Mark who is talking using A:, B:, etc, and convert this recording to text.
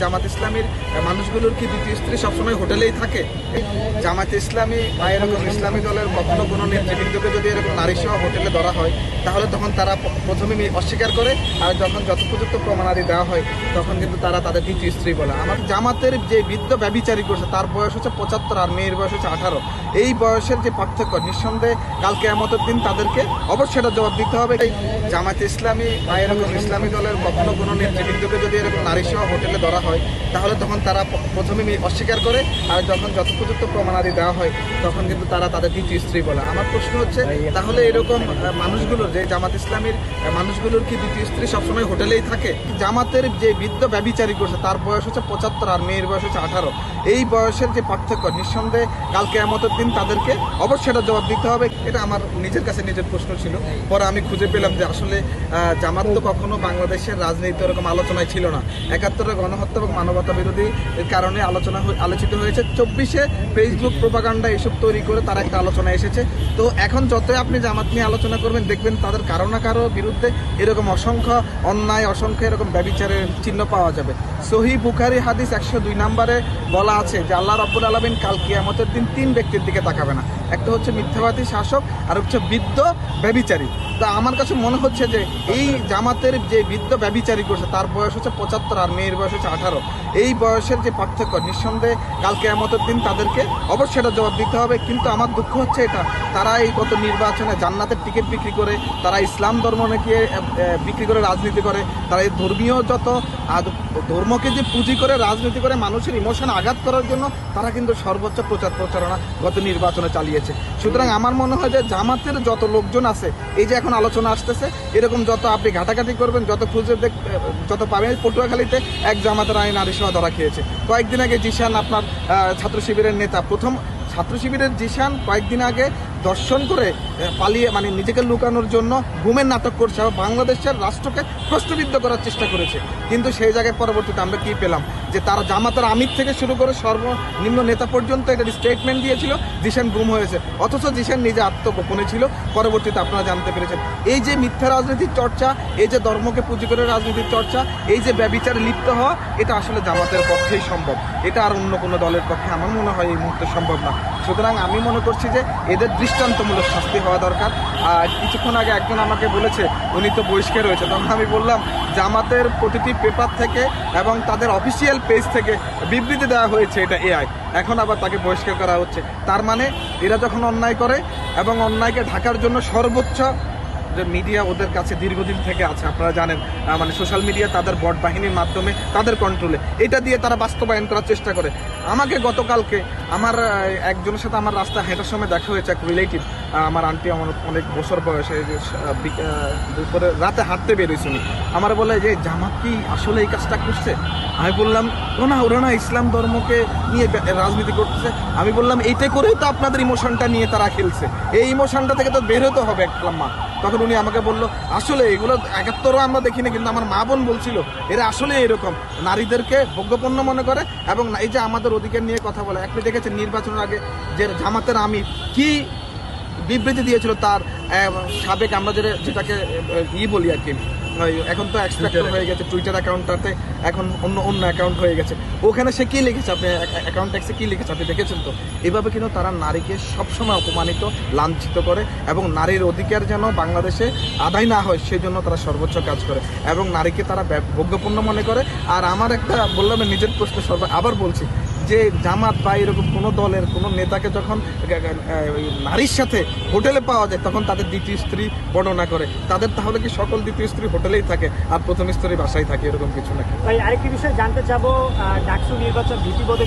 A: জামাত ইসলামীর মানুষগুলোর কি দ্বিতীয় স্ত্রী সবসময় হোটেলেই থাকে? জামাত ইসলামী বা এরকম ইসলামী দলের কখনো কোনো নেতৃবৃন্দকে যদি এরকম নারী সহ হোটেলে ধরা হয়, তাহলে তখন তারা প্রথমে অস্বীকার করে, আর যখন যথোপযুক্ত প্রমাণাদি দেওয়া হয় তখন কিন্তু তারা তাদের দ্বিতীয় স্ত্রী বলে। আমার জামাতের যে বৃদ্ধ ব্যভিচারী করছে তার বয়স হচ্ছে 75 আর মেয়ের বয়স হচ্ছে 18। এই বয়সের যে পার্থক্য, নিঃসন্দেহে কাল কিয়ামতের দিন তাদেরকে অবশ্যই এটা জবাব দিতে হবে। জামাত ইসলামী বা এরকম ইসলামী দলের কখনো কোনো নেতৃবৃন্দকে যদি এরকম নারী সহ হোটেলে ধরা হয়, তাহলে তখন তারা প্রথমে অস্বীকার করে, আর যখন যথোপযুক্ত প্রমাণাদি দেওয়া হয় তখন কিন্তু তারা তাদের দ্বিতীয় স্ত্রী বলে। আমার প্রশ্ন হচ্ছে, তাহলে এরকম মানুষগুলোর যে জামাত ইসলামীর মানুষগুলোর কি দ্বিতীয় স্ত্রী সবসময় হোটেলেই থাকে? জামাতের যে বৃদ্ধ ব্যভিচারী করছে তার বয়স হচ্ছে 75 আর মেয়ের বয়স হচ্ছে 18। এই বয়সের যে পার্থক্য, নিঃসন্দেহে কাল কিয়ামতের দিন তাদেরকে অবশ্যই এটা জবাব দিতে হবে। এটা আমার নিজের কাছে নিজের প্রশ্ন ছিল। পরে আমি খুঁজে পেলাম যে আসলে জামাত তো কখনো বাংলাদেশের রাজনীতি এরকম আলোচনায় ছিল না। 71-এর গণহত্যা এবং মানবতা বিরোধী কারণে আলোচিত হয়েছে। 24-এ ফেসবুক প্রোপাগান্ডা এসব তৈরি করে তারা একটা আলোচনা এসেছে। তো এখন যতই আপনি জামাত নিয়ে আলোচনা করবেন, দেখবেন তাদের কারো না কারো বিরুদ্ধে এরকম অসংখ্য অন্যায়, অসংখ্য এরকম ব্যভিচারের চিহ্ন পাওয়া যাবে। সহিহ বুখারী হাদিস 102 নম্বরে বলা আছে যে আল্লাহ রাব্বুল আলামিন কাল কিয়ামতের দিন 3 ব্যক্তির দিকে তাকাবে না। একটা হচ্ছে মিথ্যাবাদী শাসক, আর হচ্ছে বৃদ্ধ ব্যভিচারী। তা আমার কাছে মনে হচ্ছে যে এই জামাতের যে বৃদ্ধ ব্যভিচারী করছে তার বয়স হচ্ছে 75 আর মেয়ের বয়স হচ্ছে 18। এই বয়সের যে পার্থক্য, নিঃসন্দেহে কাল কিয়ামতের দিন তাদেরকে অবশ্যই এটা জবাব দিতে হবে। কিন্তু আমার দুঃখ হচ্ছে এটা, তারা এই গত নির্বাচনে জান্নাতের টিকিট বিক্রি করে, তারা ইসলাম ধর্ম নাকি বিক্রি করে রাজনীতি করে, তারা এই ধর্মীয় যত ধর্মকে যে পুঁজি করে রাজনীতি করে মানুষের ইমোশন আঘাত করার জন্য তারা কিন্তু সর্বোচ্চ প্রচারণা গত নির্বাচনে চালিয়েছে। সুতরাং আমার মনে হয় যে জামাতের যত লোকজন আছে, এই যে এখন আলোচনা আসতেছে, এরকম যত আপনি ঘাটাঘাটি করবেন, যত খুঁজে যত পাবেন। পটুয়াখালীতে এক জামাতের নারী সহ ধরা খেয়েছে। কয়েকদিন আগে জিশান, আপনার ছাত্র শিবিরের নেতা, প্রথম ছাত্র শিবিরের জিশান কয়েকদিন আগে দর্শন করে পালিয়ে, মানে নিজেকে লুকানোর জন্য ঘুমের নাটক করছে এবং বাংলাদেশের রাষ্ট্রকে প্রশ্নবিদ্ধ করার চেষ্টা করেছে। কিন্তু সেই জায়গায় পরবর্তীতে আমরা কি পেলাম, যে তারা জামাতের আমির থেকে শুরু করে সর্বনিম্ন নেতা পর্যন্ত এটা স্টেটমেন্ট দিয়েছিল জিশান গুম হয়েছে, অথচ জিশান নিজে আত্মগোপনে ছিল। পরবর্তীতে আপনারা জানতে পেরেছেন এই যে মিথ্যা রাজনীতির চর্চা, এই যে ধর্মকে পুঁজি করে রাজনীতির চর্চা, এই যে ব্যভিচারে লিপ্ত হওয়া, এটা আসলে জামাতের পক্ষেই সম্ভব। এটা আর অন্য কোনো দলের পক্ষে আমার মনে হয় এই মুহূর্তে সম্ভব না। সুতরাং আমি মনে করছি যে এদের দৃষ্টান্তমূলক শাস্তি হওয়া দরকার। আর কিছুক্ষণ আগে একজন আমাকে বলেছে উনি তো বহিষ্কার হয়েছে, তখন আমি বললাম জামাতের প্রতিটি পেপার থেকে এবং তাদের অফিসিয়াল পেজ থেকে বিবৃতি দেওয়া হয়েছে এটা এআই, এখন আবার তাকে বহিষ্কার করা হচ্ছে। তার মানে এরা যখন অন্যায় করে এবং অন্যায়কে ঢাকার জন্য সর্বোচ্চ যে মিডিয়া ওদের কাছে দীর্ঘদিন থেকে আছে, আপনারা জানেন, মানে সোশ্যাল মিডিয়া তাদের বট বাহিনীর মাধ্যমে তাদের কন্ট্রোলে, এটা দিয়ে তারা বাস্তবায়ন করার চেষ্টা করে। আমাকে গতকালকে আমার একজনের সাথে আমার রাস্তা হাঁটার সময় দেখা হয়েছে, এক রিলেটিভ, আমার আন্টি, আমার অনেক বছর বয়সে, দুপুরে রাতে হাঁটতে বেরিয়েছিল। আমার বলে যে জামাত কি আসলে এই কাজটা করছে? আমি বললাম ওরা না ইসলাম ধর্মকে নিয়ে রাজনীতি করতেছে। আমি বললাম এইটাই করেই তো আপনাদের ইমোশনটা নিয়ে তারা খেলছে, এই ইমোশনটা থেকে তো বের হতে হবে একটা মা। তখন উনি আমাকে বললো আসলে এগুলো 71-ও আমরা দেখিনি, কিন্তু আমার মা বোন বলছিল এরা আসলে এরকম নারীদেরকে ভোগ্যপণ্য মনে করে এবং এই যে আমাদের অধিকার নিয়ে কথা বলে। আপনি দেখেছেন নির্বাচনের আগে যে জামাতের আমির কি বিবৃতি দিয়েছিল, তার সাবেক, আমরা যেটাকে বলি আর কি, এখন তো এক্সট্রাক্টর হয়ে গেছে, টুইটার অ্যাকাউন্টটাতে এখন অন্য অ্যাকাউন্ট হয়ে গেছে, ওখানে সে কী লিখেছে, আপনি অ্যাকাউন্ট ট্যাক্সে কী লিখেছে আপনি দেখেছেন তো? এভাবে কিন্তু তারা নারীকে সবসময় অপমানিত, লাঞ্ছিত করে এবং নারীর অধিকার যেন বাংলাদেশে আদায় না হয় সেই জন্য তারা সর্বোচ্চ কাজ করে এবং নারীকে তারা ভোগ্যপণ্য মনে করে। আর আমার একটা বললাম নিজের প্রশ্ন আবার বলছি যে জামাত বা এরকম কোনো দলের কোনো নেতাকে যখন নারীর সাথে হোটেলে পাওয়া যায় তখন তাদের দ্বিতীয় স্ত্রী বর্ণনা করে। তাদের তাহলে কি সকল দ্বিতীয় স্ত্রী হোটেলেই থাকে আর প্রথম স্ত্রী বাসায় থাকে, এরকম কিছু নাকি?
B: ভাই আরেকটি বিষয় জানতে চাবো, ডাকসু নির্বাচন ভীতিবোধে